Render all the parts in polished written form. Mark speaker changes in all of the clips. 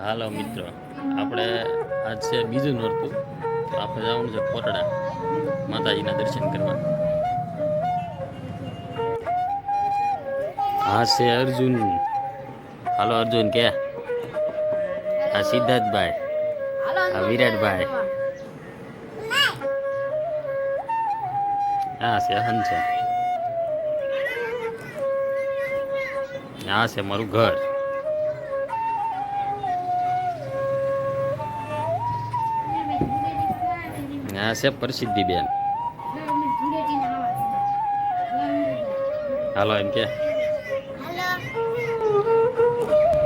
Speaker 1: હાલો મિત્રો, આપણે આજ છે બીજું નોરતું, તો આપણે જવાનું છે કોટડા માતાજીના દર્શન કરવા. આ છે અર્જુન. હાલો અર્જુન કે, આ સિદ્ધાર્થભાઈ, આ વિરાટભાઈ, આ છે હંસ, આ છે મારું ઘર. આ છે પ્રસિદ્ધિ બેન. હાલો એમ કે,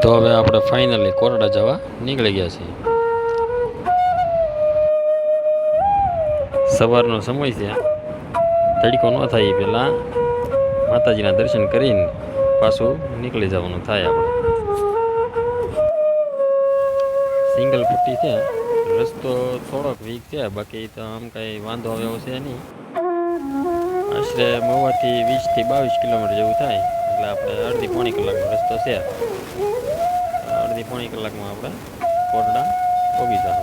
Speaker 1: તો હવે આપણે ફાઇનલી કોટડા જવા નીકળી ગયા છીએ. સવારનો સમય છે, તડકો ન થાય એ પહેલાં માતાજીના દર્શન કરીને પાછું નીકળી જવાનું થાય. આપણે સિંગલ પટ્ટી છે, રસ્તો થોડોક વીક છે, બાકી તો આમ કંઈ વાંધો આવે એવો છે નહીં. આશરે મહુવાથી 20 થી 22 કિલોમીટર જેવું થાય, એટલે આપણે અડધી પોણી કલાકનો રસ્તો છે. અડધી પોણી કલાકમાં આપણે કોટડા પહોંચી જશું.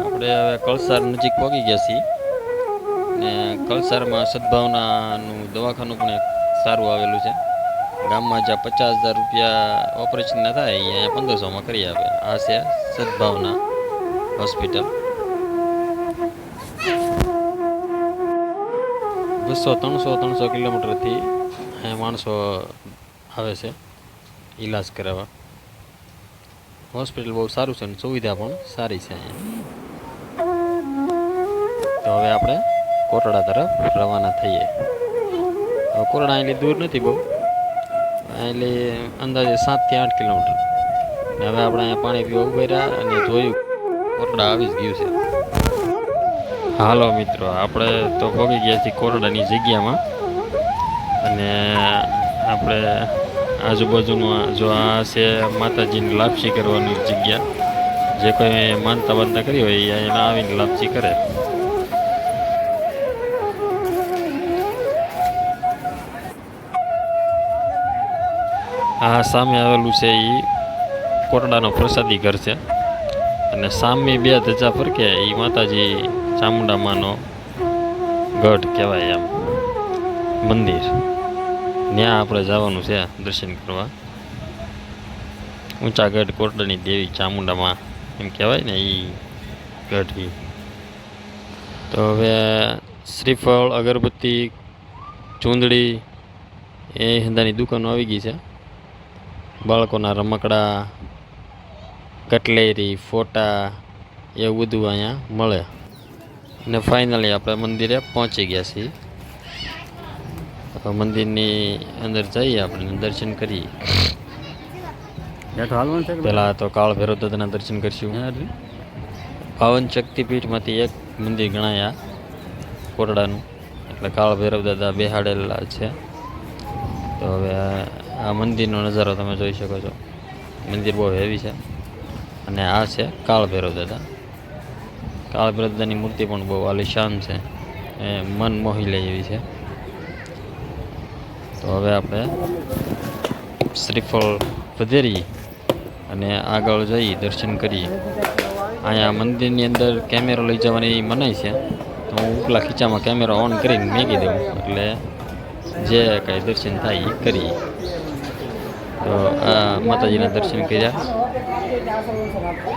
Speaker 1: આપણે હવે કળસાર નજીક પહોંચી ગયા છીએ ને કળસારમાં સદભાવનાનું દવાખાનું પણ એક સારું આવેલું છે. ગામમાં જ્યાં 50,000 રૂપિયા ઓપરેશન ના થાય અહીંયા 1500માં કરી આપે. આ છે સદભાવના હોસ્પિટલ. 200-300 કિલોમીટરથી અહીંયા માણસો આવે છે ઈલાજ કરાવવા. હોસ્પિટલ બહુ સારું છે અને સુવિધા પણ સારી છે અહીંયા. તો હવે આપણે કોટડા તરફ રવાના થઈએ. કોટડા એટલી દૂર નથી બહુ, એટલે અંદાજે 7 થી 8 કિલોમીટર. ને હવે આપણે અહીંયા પાણી પીવા ઉભા રહ્યા અને જોયું કોટડા આવી જ ગયું છે. હાલો મિત્રો, આપણે તો પહોંચી ગયા છીએ કોટડાની જગ્યામાં. અને આપણે આજુબાજુમાં જો આ છે માતાજીની લાપસી કરવાની જગ્યા. જે કોઈ માનતા બાનતા કરી હોય એ અહીંયા આવીને લાપસી કરે. આ સામે આવેલું છે એ કોટડાનો પ્રસાદી ઘર છે. અને સામે 2 ધજા ફરકે એ માતાજી ચામુંડામાનો ગઢ કહેવાય, એમ મંદિર. ત્યાં આપણે જવાનું છે દર્શન કરવા. ઊંચા ગઢ કોટડાની દેવી ચામુંડામાં એમ કહેવાય ને એ ગઢ. તો હવે શ્રીફળ, અગરબત્તી, ચૂંદડી એ ધંધાની દુકાનો આવી ગઈ છે. બાળકોના રમકડા, કટલેરી, ફોટા એવું બધું અહીંયા મળે. અને ફાઇનલી આપણે મંદિરે પહોંચી ગયા છીએ. મંદિરની અંદર જઈએ, આપણે દર્શન કરીએ. પહેલાં તો કાળ ભૈરવ દાદાના દર્શન કરીશું. પાવન શક્તિપીઠમાંથી એક મંદિર ગણાય આ કોટડાનું, એટલે કાળ ભૈરવ દાદા બેહાડેલા છે. તો હવે આ મંદિરનો નજારો તમે જોઈ શકો છો. મંદિર બહુ હેવી છે. અને આ છે કાળ ભૈરવ દાદા. કાળ ભૈરવ દાદાની મૂર્તિ પણ બહુ આલિશાન છે, એ મન મોહી લે એવી છે. તો હવે આપણે શ્રીફળ વધેરી અને આગળ જઈ દર્શન કરીએ. અહીંયા મંદિરની અંદર કેમેરો લઈ જવાની મનાઈ છે, તો હું ઉપલા ખીચામાં કેમેરો ઓન કરીને મેકી દઉં, એટલે જે કાંઈ દર્શન થાય એ કરીએ. તો આ માતાજીના દર્શન કર્યા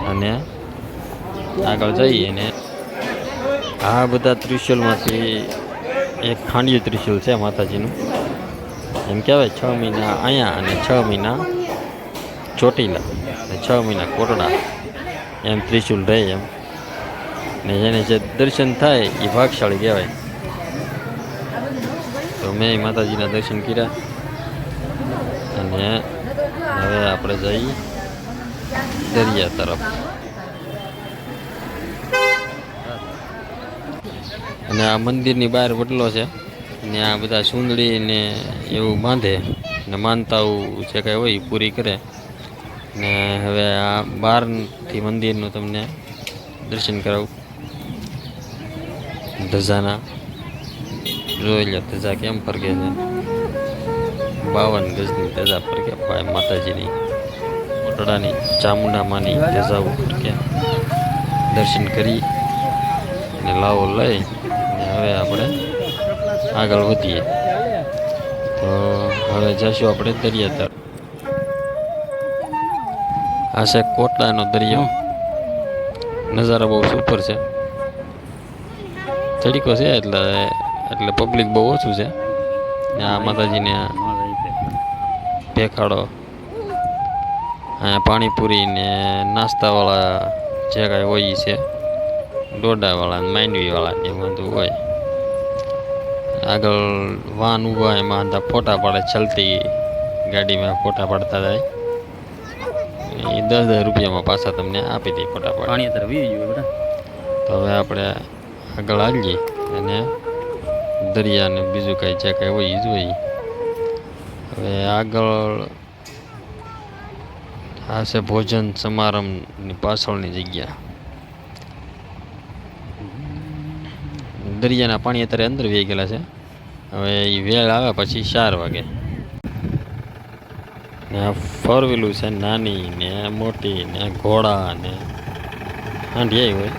Speaker 1: અને આગળ જઈએ. અને આ બધા ત્રિશુલમાંથી એક ખાંડિયું ત્રિશુલ છે માતાજીનું. એમ કહેવાય 6 મહિના અહીંયા અને 6 મહિના ચોટીલા અને 6 મહિના કોટડા, એમ ત્રિશુલ રહે એમ. ને જેને જે દર્શન થાય એ ભાગશાળી કહેવાય. તો મેં માતાજીના દર્શન કર્યા અને હવે આપણે જઈએ દરિયા તરફ. અને આ મંદિરની બહાર વડલો છે ને આ બધા સુંદડી ને એવું બાંધે ને માનતાઓ જે કાંઈ હોય એ પૂરી કરે. ને હવે આ બહારથી મંદિરનું તમને દર્શન કરાવું. ધજાના જોઈ લો, ધજા કેમ ફરકે છે. 52 ગજની ધજા ફરકે ભાઈ માતાજીની. કોટડાની ચામુંડા માની ધજા ઉપર કે દર્શન કરી ને લાવો લઈ ને હવે આપણે આગળ વધીએ. તો હવે જઈશું આપણે દરિયા તરફ. આ છે કોટડાનો દરિયો. નજારા બહુ સુપર છે. તડીકો છે એટલે પબ્લિક બહુ ઓછું છે. ને આ માતાજીને દેખાડો. અહીંયા પાણીપુરી ને નાસ્તાવાળા જે કાંઈ હોય એ છે. ડોડાવાળા ને માંડવીવાળા ને એવું બધું હોય. આગળ વાન ઊભા એમાં બધા ફોટા પાડે. ચલતી ગાડીમાં ફોટા પાડતા જાય. એ 10-10 રૂપિયામાં પાછા તમને આપી દે ફોટા પાડ.
Speaker 2: પાણી અત્યારે વી ગયું બેટા.
Speaker 1: તો હવે આપણે આગળ આવીએ અને દરિયા ને બીજું કાંઈ જે કાંઈ હોય એ જોઈએ. હવે આગળ આ છે ભોજન સમારંભની પાછળની જગ્યા. દરિયાના પાણી અત્યારે અંદર વહી ગયેલા છે. હવે એ વેળ આવે પછી 4 વાગે. ને આ 4 વ્હીલું છે, નાની ને મોટી ને ઘોડા ને હાંડિયાઈ હોય.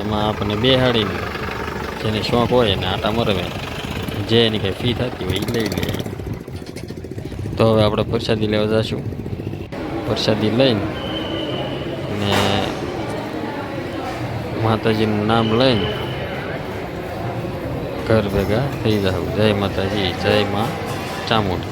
Speaker 1: એમાં આપણને બેહાડીને જેને શોખ હોય એને આટા મરવે. જે એની કંઈ ફી થતી હોય એ લઈ લે. તો હવે આપણે પ્રસાદી લેવા જઈશું. પ્રસાદી લઈને ને માતાજીનું નામ લઈને ઘર ભેગા થઈ જાવ. જય માતાજી, જય માં ચામુંડ.